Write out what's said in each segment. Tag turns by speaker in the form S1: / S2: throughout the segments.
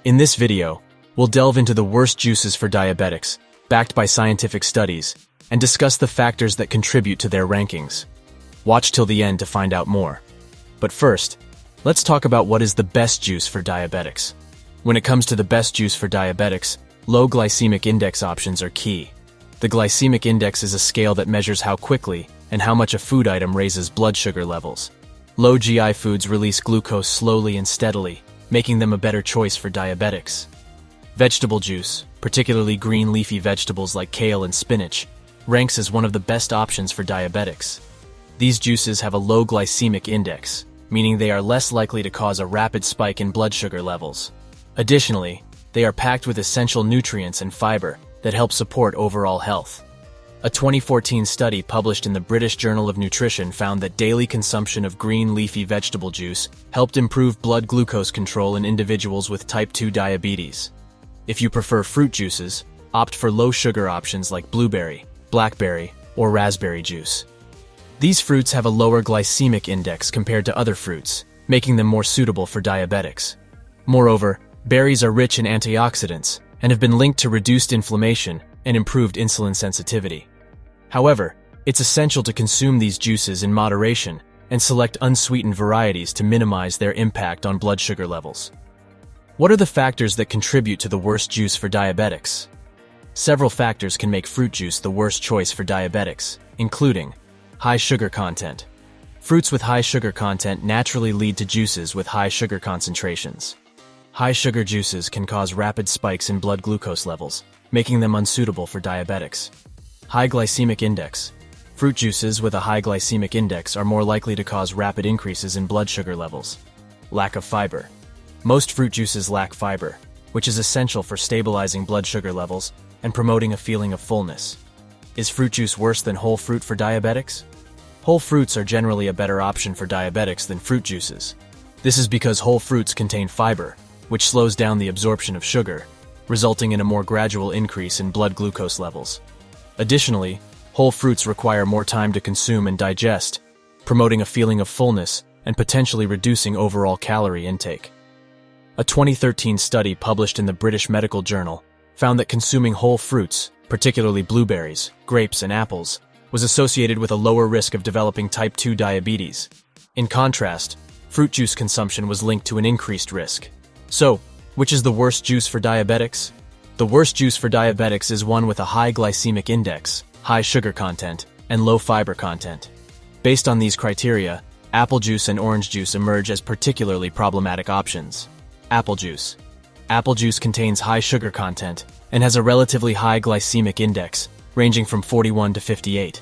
S1: In this video, we'll delve into the worst juices for diabetics, backed by scientific studies, and discuss the factors that contribute to their rankings. Watch till the end to find out more. But first, let's talk about what is the best juice for diabetics. When it comes to the best juice for diabetics, low glycemic index options are key. The glycemic index is a scale that measures how quickly and how much a food item raises blood sugar levels. Low GI foods release glucose slowly and steadily, making them a better choice for diabetics. Vegetable juice, particularly green leafy vegetables like kale and spinach, ranks as one of the best options for diabetics. These juices have a low glycemic index, meaning they are less likely to cause a rapid spike in blood sugar levels. Additionally, they are packed with essential nutrients and fiber that help support overall health. A 2014 study published in the British Journal of Nutrition found that daily consumption of green leafy vegetable juice helped improve blood glucose control in individuals with type 2 diabetes. If you prefer fruit juices, opt for low-sugar options like blueberry, blackberry, or raspberry juice. These fruits have a lower glycemic index compared to other fruits, making them more suitable for diabetics. Moreover, berries are rich in antioxidants and have been linked to reduced inflammation and improved insulin sensitivity. However, it's essential to consume these juices in moderation and select unsweetened varieties to minimize their impact on blood sugar levels. What are the factors that contribute to the worst juice for diabetics? Several factors can make fruit juice the worst choice for diabetics, including high sugar content. Fruits with high sugar content naturally lead to juices with high sugar concentrations. High sugar juices can cause rapid spikes in blood glucose levels, making them unsuitable for diabetics. High glycemic index. Fruit juices with a high glycemic index are more likely to cause rapid increases in blood sugar levels. Lack of fiber. Most fruit juices lack fiber, which is essential for stabilizing blood sugar levels and promoting a feeling of fullness. Is fruit juice worse than whole fruit for diabetics? Whole fruits are generally a better option for diabetics than fruit juices. This is because whole fruits contain fiber, which slows down the absorption of sugar, resulting in a more gradual increase in blood glucose levels. Additionally, whole fruits require more time to consume and digest, promoting a feeling of fullness and potentially reducing overall calorie intake. A 2013 study published in the British Medical Journal found that consuming whole fruits, particularly blueberries, grapes, and apples, was associated with a lower risk of developing type 2 diabetes. In contrast, fruit juice consumption was linked to an increased risk. So, which is the worst juice for diabetics? The worst juice for diabetics is one with a high glycemic index, high sugar content, and low fiber content. Based on these criteria, apple juice and orange juice emerge as particularly problematic options. Apple juice. Apple juice contains high sugar content and has a relatively high glycemic index, ranging from 41 to 58.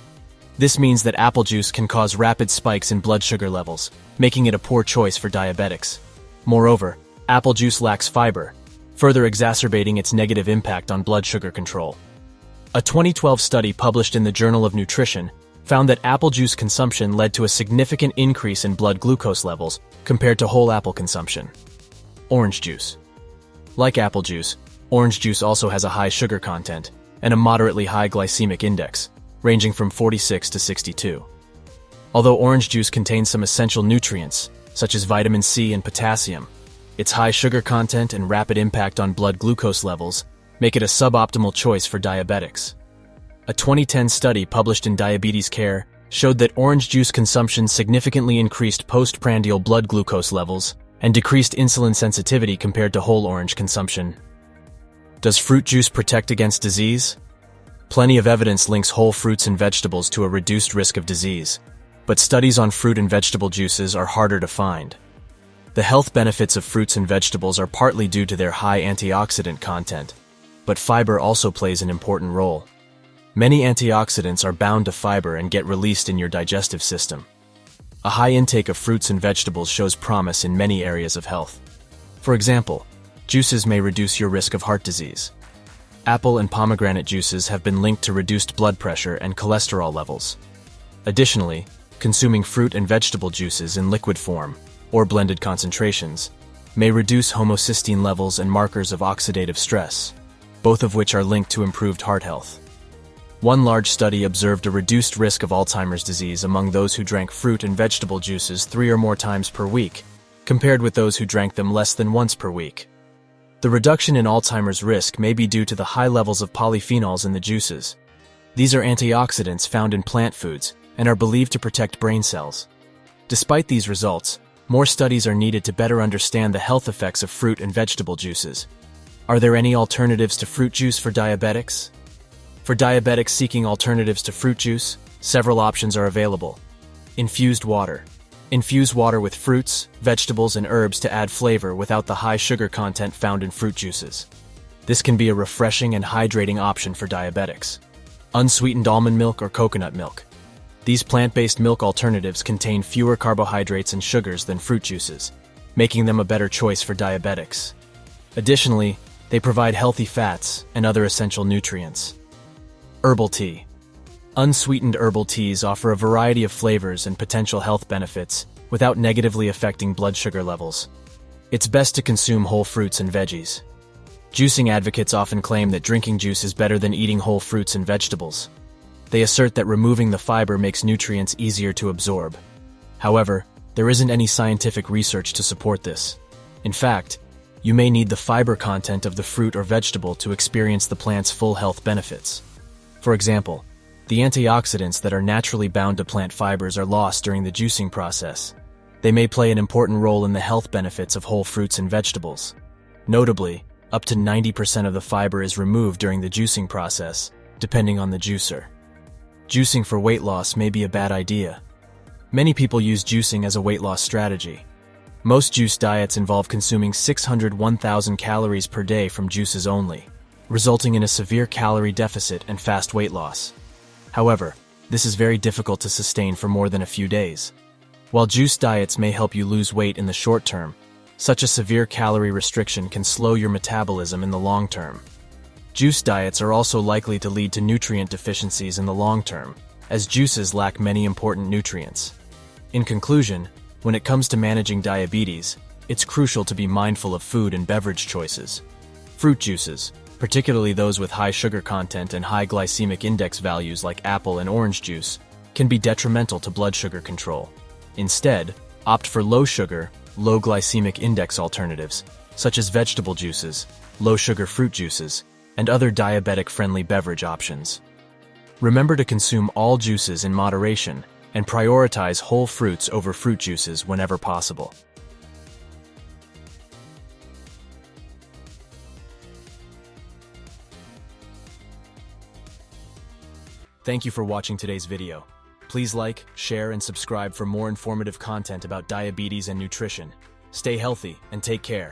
S1: This means that apple juice can cause rapid spikes in blood sugar levels, making it a poor choice for diabetics. Moreover, apple juice lacks fiber, further exacerbating its negative impact on blood sugar control. A 2012 study published in the Journal of Nutrition found that apple juice consumption led to a significant increase in blood glucose levels compared to whole apple consumption. Orange juice. Like apple juice, orange juice also has a high sugar content and a moderately high glycemic index, ranging from 46 to 62. Although orange juice contains some essential nutrients, such as vitamin C and potassium, its high sugar content and rapid impact on blood glucose levels make it a suboptimal choice for diabetics. A 2010 study published in Diabetes Care showed that orange juice consumption significantly increased postprandial blood glucose levels and decreased insulin sensitivity compared to whole orange consumption. Does fruit juice protect against disease? Plenty of evidence links whole fruits and vegetables to a reduced risk of disease, but studies on fruit and vegetable juices are harder to find. The health benefits of fruits and vegetables are partly due to their high antioxidant content, but fiber also plays an important role. Many antioxidants are bound to fiber and get released in your digestive system. A high intake of fruits and vegetables shows promise in many areas of health. For example, juices may reduce your risk of heart disease. Apple and pomegranate juices have been linked to reduced blood pressure and cholesterol levels. Additionally, consuming fruit and vegetable juices in liquid form, or blended concentrations, may reduce homocysteine levels and markers of oxidative stress, both of which are linked to improved heart health. One large study observed a reduced risk of Alzheimer's disease among those who drank fruit and vegetable juices 3 or more times per week, compared with those who drank them less than once per week. The reduction in Alzheimer's risk may be due to the high levels of polyphenols in the juices. These are antioxidants found in plant foods and are believed to protect brain cells. Despite these results, more studies are needed to better understand the health effects of fruit and vegetable juices. Are there any alternatives to fruit juice for diabetics? For diabetics seeking alternatives to fruit juice, several options are available. Infused water. Infuse water with fruits, vegetables, and herbs to add flavor without the high sugar content found in fruit juices. This can be a refreshing and hydrating option for diabetics. Unsweetened almond milk or coconut milk. These plant-based milk alternatives contain fewer carbohydrates and sugars than fruit juices, making them a better choice for diabetics. Additionally, they provide healthy fats and other essential nutrients. Herbal tea. Unsweetened herbal teas offer a variety of flavors and potential health benefits without negatively affecting blood sugar levels. It's best to consume whole fruits and veggies. Juicing advocates often claim that drinking juice is better than eating whole fruits and vegetables. They assert that removing the fiber makes nutrients easier to absorb. However, there isn't any scientific research to support this. In fact, you may need the fiber content of the fruit or vegetable to experience the plant's full health benefits. For example, the antioxidants that are naturally bound to plant fibers are lost during the juicing process. They may play an important role in the health benefits of whole fruits and vegetables. Notably, up to 90% of the fiber is removed during the juicing process, depending on the juicer. Juicing for weight loss may be a bad idea. Many people use juicing as a weight loss strategy. Most juice diets involve consuming 1,000 calories per day from juices only, resulting in a severe calorie deficit and fast weight loss. However, this is very difficult to sustain for more than a few days. While juice diets may help you lose weight in the short term, such a severe calorie restriction can slow your metabolism in the long term. Juice diets are also likely to lead to nutrient deficiencies in the long term, as juices lack many important nutrients. In conclusion, when it comes to managing diabetes, it's crucial to be mindful of food and beverage choices. Fruit juices, particularly those with high sugar content and high glycemic index values like apple and orange juice, can be detrimental to blood sugar control. Instead, opt for low sugar, low glycemic index alternatives, such as vegetable juices, low sugar fruit juices, and other diabetic-friendly beverage options. Remember to consume all juices in moderation and prioritize whole fruits over fruit juices whenever possible. Thank you for watching today's video. Please like, share, and subscribe for more informative content about diabetes and nutrition. Stay healthy and take care.